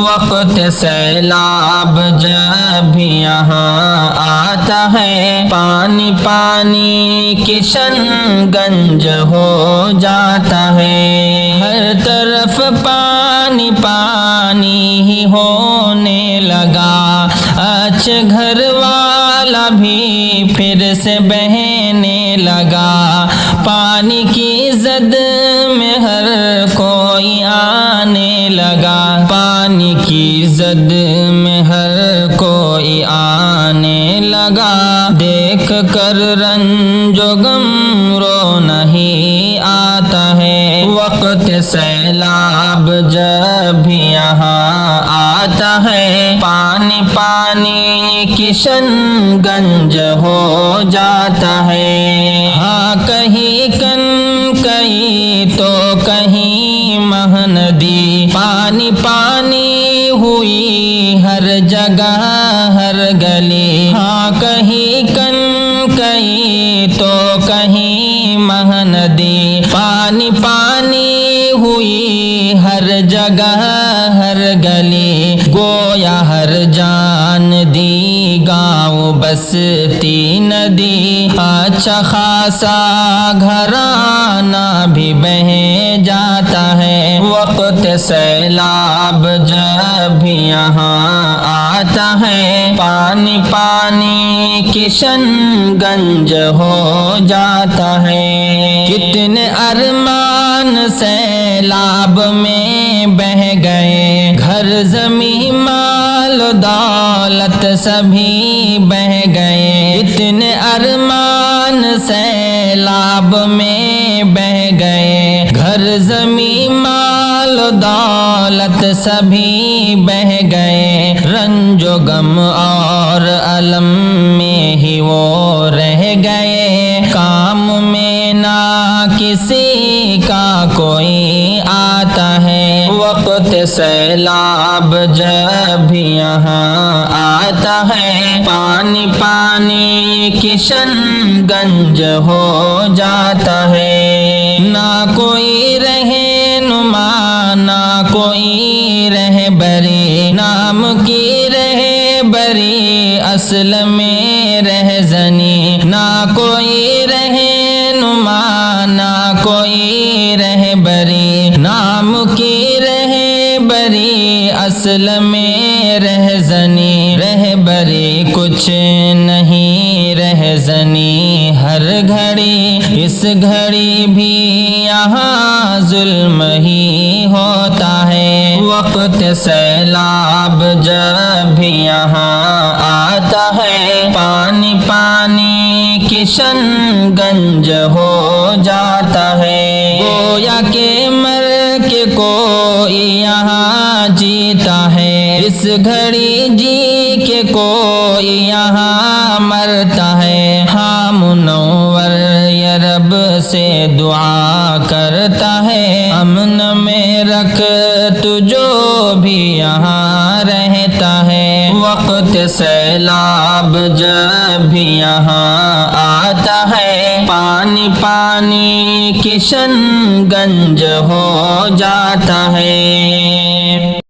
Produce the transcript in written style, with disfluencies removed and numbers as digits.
وقت سیلاب جب بھی یہاں آتا ہے، پانی پانی کشن گنج ہو جاتا ہے، ہر طرف پانی پانی ہی ہونے لگا، اچھے گھر والا بھی پھر سے بہنے لگا، پانی کی زد میں ہر کوئی آنے لگا، پانی کی زد میں ہر کوئی آنے لگا، دیکھ کر رنج و غم رو نہیں آتا ہے، وقت سیلاب جب بھی یہاں آتا ہے، پانی پانی کشن گنج ہو جاتا ہے، ہاں کہیں کہیں تو کہیں مہندی، پانی پانی ہوئی ہر جگہ ہر گلی، ہاں کہیں کہیں تو کہیں مہندی، پانی پانی ہوئی ہر جگہ ہر گلی، گویا ہر جان دی گاؤں بستی ندی، اچھا خاصا گھرانہ بھی بہہ جاتا ہے، وقت سیلاب جب بھی یہاں آتا ہے، پانی پانی کشن گنج ہو جاتا ہے، کتنے ارمان سیلاب میں بہہ گئے، گھر زمین مال و دولت سبھی بہہ گئے، اتنے ارمان سیلاب میں بہہ گئے، گھر زمین مال و دولت سبھی بہہ گئے، رنج و غم اور الم میں ہی وہ رہ گئے، کام میں نہ کسی کا کوئی آتا ہے، وقت سیلاب جب بھی یہاں آتا ہے، پانی پانی کشن گنج ہو جاتا ہے، نہ کوئی رہنما نہ کوئی رہبری، نام کی رہبری اصل میں رہزنی، نہ کوئی رہنما نہ کوئی رہبری، نام کی رہبری اصل میں رہزنی، رہبری کچھ نہیں رہزنی ہر گھڑی، اس گھڑی بھی یہاں ظلم ہی ہوتا ہے، وقت سیلاب جب بھی یہاں آتا ہے، پانی پانی کشن گنج ہو جاتا ہے، گویا کہ مر کے کوئی یہاں جیتا ہے، اس گھڑی جی کے کوئی یہاں مرتا ہے، ہاں منور یا رب سے دعا کرتا ہے، امن میں رکھ تو جو بھی یہاں رہتا ہے، وقت سیلاب جب بھی یہاں آتا ہے، پانی پانی کشن گنج ہو جاتا ہے۔